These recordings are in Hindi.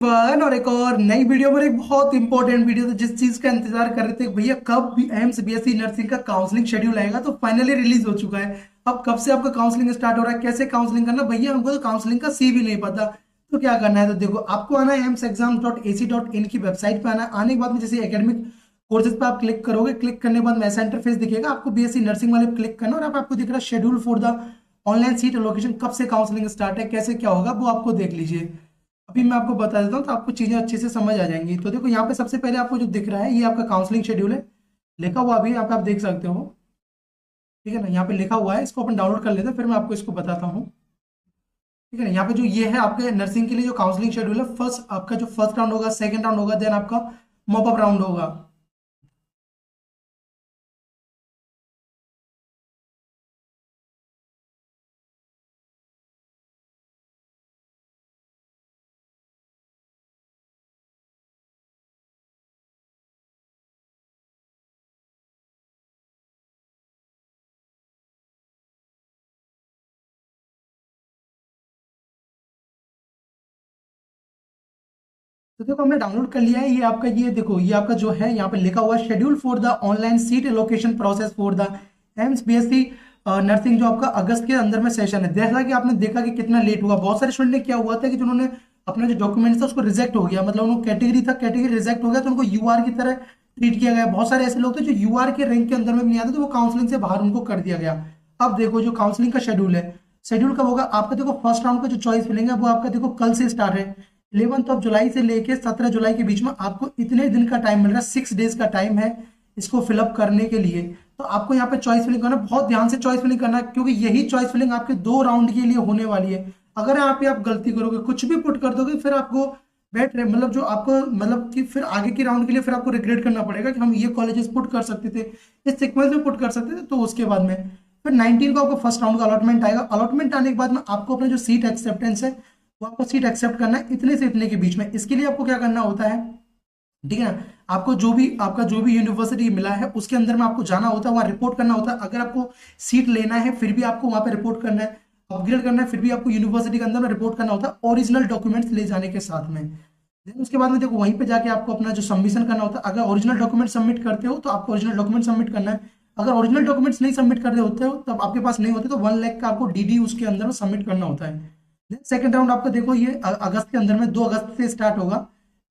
वन और एक और नई वीडियो में एक बहुत इंपॉर्टेंट वीडियो था जिस चीज का इंतजार कर रहे थे भैया कब भी एम्स बीएससी नर्सिंग का काउंसलिंग शेड्यूल आएगा। तो फाइनली रिलीज हो चुका है। अब कब से आपका काउंसलिंग स्टार्ट हो रहा है, कैसे काउंसलिंग करना, भैया हमको तो काउंसलिंग का सी भी नहीं पता। तो क्या करना है, तो देखो आपको आना है emsexams.ac.in की वेबसाइट पे आना है। आने के बाद में जैसे एकेडमिक कोर्सेज पे आप क्लिक करोगे, क्लिक करने के बाद में ऐसा इंटरफेस दिखेगा, आपको बीएससी नर्सिंग वाले पे क्लिक करना और अब आपको दिख रहा है schedule for the online seat allocation, कब से काउंसलिंग स्टार्ट है, कैसे क्या होगा वो आपको देख लीजिए। अभी मैं आपको बता देता हूँ तो आपको चीजें अच्छे से समझ आ जाएंगी। तो देखो यहाँ पे सबसे पहले आपको जो दिख रहा है ये आपका काउंसलिंग शेड्यूल है, लिखा हुआ अभी यहाँ पे आप देख सकते हो। ठीक है ना, यहाँ पे लिखा हुआ है, इसको अपन डाउनलोड कर लेते हैं फिर मैं आपको इसको बताता हूँ। ठीक है ना, यहाँ पे जो ये है आपके नर्सिंग के लिए जो काउंसलिंग शेड्यूल है, फर्स्ट आपका जो फर्स्ट राउंड होगा, सेकंड राउंड होगा, देन आपका मॉपअप राउंड होगा। तो देखो हमने डाउनलोड कर लिया है, ये आपका ये देखो ये आपका जो है यहाँ पे लिखा हुआ है schedule for the online seat allocation process for the AIIMS BSc nursing, जो आपका अगस्त के अंदर में सेशन है। जैसा कि आपने देखा कि कितना लेट हुआ, बहुत सारे स्टूडेंट ने क्या हुआ था कि जिन्होंने अपना जो डॉक्यूमेंट था उसको रिजेक्ट हो गया, मतलब उनको कैटेगरी था, कैटेगरी रिजेक्ट हो गया तो उनको यूआर की तरह ट्रीट किया गया। बहुत सारे ऐसे लोग थे जो यूआर के रैंक के अंदर में भी नहीं आते, तो वो काउंसलिंग से बाहर उनको कर दिया गया। अब देखो जो काउंसलिंग का शेड्यूल है, शेड्यूल कब होगा आपका, देखो फर्स्ट राउंड का जो चॉइस फिलिंग है वो आपका देखो कल से स्टार्ट है। 11 जुलाई से लेके 17 जुलाई के बीच में आपको इतने दिन का टाइम मिल रहा है, 6 डेज का टाइम है इसको फिलअप करने के लिए। तो आपको यहाँ पे चॉइस फिलिंग करना, बहुत ध्यान से चॉइस फिलिंग करना है, क्योंकि यही चॉइस फिलिंग आपके 2 राउंड के लिए होने वाली है। अगर यहाँ पे आप गलती करोगे, कुछ भी पुट कर दोगे, फिर आपको बैठ रहे मतलब जो आपको मतलब कि फिर आगे के राउंड के लिए फिर आपको रिग्रेट करना पड़ेगा कि हम ये कॉलेजेस पुट कर सकते थे, इस सीक्वेंस में पुट कर सकते थे। तो उसके बाद में फिर 19 को आपको फर्स्ट राउंड का अलॉटमेंट आएगा। अलॉटमेंट आने के बाद में आपको अपना जो सीट एक्सेप्टेंस है वो आपको सीट एक्सेप्ट करना है इतने से इतने के बीच में। इसके लिए आपको क्या करना होता है, ठीक है ना, आपको जो भी आपका जो भी यूनिवर्सिटी मिला है उसके अंदर में आपको जाना होता है, वहां रिपोर्ट करना होता है। अगर आपको सीट लेना है फिर भी आपको वहां पे रिपोर्ट करना है, अपग्रेड करना है फिर भी आपको यूनिवर्सिटी के अंदर में रिपोर्ट करना होता है, ओरिजिनल डॉक्यूमेंट्स ले जाने के साथ में। देन उसके बाद में देखो वहीं पे जाके आपको अपना जो सबमिशन करना होता है। अगर ओरिजिनल डॉक्यूमेंट सबमिट करते हो तो आपको ओरिजिनल डॉक्यूमेंट सबमिट करना है। अगर ओरिजिनल डॉक्यूमेंट्स नहीं सबमिट कर रहे होते हो, तब आपके पास नहीं होते, तो 1 लाख का आपको डीडी उसके अंदर में सबमिट करना होता है। सेकंड राउंड आपका देखो ये अगस्त के अंदर में 2 अगस्त से स्टार्ट होगा।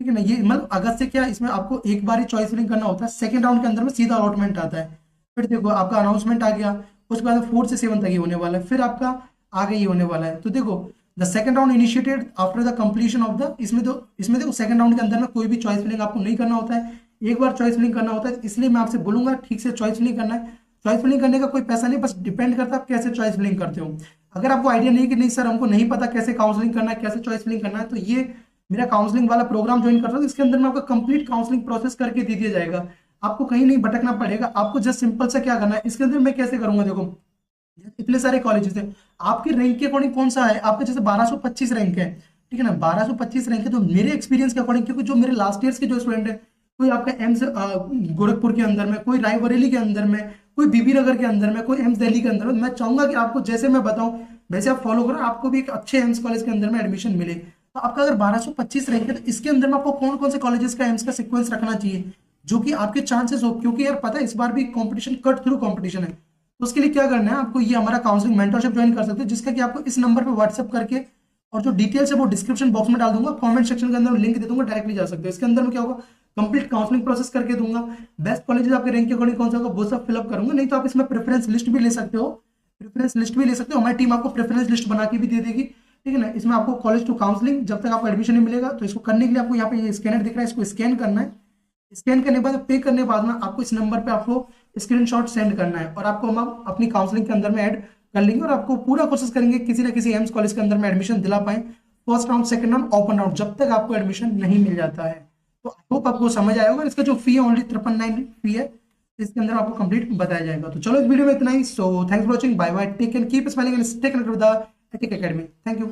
ठीक है ना, ये मतलब अगस्त से क्या, इसमें आपको एक बार ही चॉइस फिलिंग करना होता है। सेकंड राउंड के अंदर में सीधा अलॉटमेंट आता है। फिर देखो आपका अनाउंसमेंट आ गया, उसके बाद 4 से 7 तक ये होने वाला है, फिर आपका आगे ये होने वाला है। तो देखो the second round initiated after the completion of the, इसमें देखो सेकंड राउंड के अंदर में कोई भी चॉइस फिलिंग आपको नहीं करना होता है, एक बार चॉइस फिलिंग करना होता है। इसलिए मैं आपसे बोलूंगा ठीक से चॉइस फिलिंग करना है। चॉइस फिलिंग करने का कोई पैसा नहीं, बस डिपेंड करता है आप कैसे चॉइस फिलिंग करते हो। अगर आपको आइडिया नहीं कि नहीं सर हमको नहीं पता कैसे काउंसलिंग करना है, कैसे चॉइस फिलिंग करना है, तो ये मेरा काउंसलिंग वाला प्रोग्राम ज्वाइन कर सकते हो। इसके अंदर में आपका कंप्लीट काउंसलिंग प्रोसेस करके दे दिया जाएगा, आपको कहीं नहीं भटकना पड़ेगा। आपको जस्ट सिंपल से क्या करना है, इसके अंदर मैं कैसे करूंगा, देखो इतने सारे कॉलेजेस है, आपके रैंक के अकॉर्डिंग कौन सा है, आपका जैसे 1225 रैंक है, ठीक है ना, 1225 रैंक है, तो मेरे एक्सपीरियंस के अकॉर्डिंग, क्योंकि जो मेरे लास्ट ईयर्स के जो स्टूडेंट है, कोई आपका एम्स गोरखपुर के अंदर में, कोई रायबरेली के अंदर में, कोई बीबी नगर के अंदर में, कोई एम्स दिल्ली के अंदर में, मैं चाहूंगा कि आपको जैसे मैं बताऊं वैसे आप फॉलो करो, आपको भी एक अच्छे एम्स कॉलेज के अंदर में एडमिशन मिले। तो आपका अगर 1225 रैंक है, तो इसके अंदर में आपको कौन कौन से कॉलेजेस का एम्स का सिक्वेंस रखना चाहिए जो कि आपके चांसेस हो, क्योंकि यार पता है इस बार भी कंपटीशन कट थ्रू कंपटीशन है। तो उसके लिए क्या करना है, आपको ये हमारा काउंसलिंग मेंटरशिप ज्वाइन कर सकते हो, जिसका कि आपको इस नंबर पे व्हाट्सएप करके, और जो डिटेल्स है वो डिस्क्रिप्शन बॉक्स में डाल दूंगा, कमेंट सेक्शन के अंदर लिंक दे दूंगा, डायरेक्टली जा सकते हो। इसके अंदर में क्या होगा, कंप्लीट काउंसलिंग प्रोसेस करके दूंगा, बेस्ट कॉलेजेस आपके रैंक के अकॉर्डिंग कौन सा होगा वो सब फिलअप करूंगा। नहीं तो आप इसमें प्रेफरेंस लिस्ट भी ले सकते हो, प्रेफरेंस लिस्ट भी ले सकते हो, हमारी टीम आपको प्रेफरेंस लिस्ट बना के भी दे देगी। ठीक है ना, इसमें आपको कॉलेज टू काउंसलिंग जब तक आपको एडमिशन नहीं मिलेगा, तो इसको करने के लिए आपको यहाँ पे ये स्कैनर दिख रहा है, इसको स्कैन करना है। स्कैन करने के बाद पे करने के बाद ना आपको इस नंबर पे आपको स्क्रीनशॉट सेंड करना है, और आपको हम अपनी काउंसलिंग के अंदर में ऐड कर लेंगे, और आपको पूरा कोशिश करेंगे किसी ना किसी एम्स कॉलेज के अंदर में एडमिशन दिला पाए, first round, second round, open round, जब तक आपको एडमिशन नहीं मिल जाता है। तो आई होप आपको समझ आया होगा। इसका जो फी है ओनली 999 फी है, इसके अंदर आपको कंप्लीट बताया जाएगा। तो चलो इस वीडियो में इतना ही। So thanks for watching, bye bye, take care, keep smiling and stay connected with the Ethic Academy. Thank you.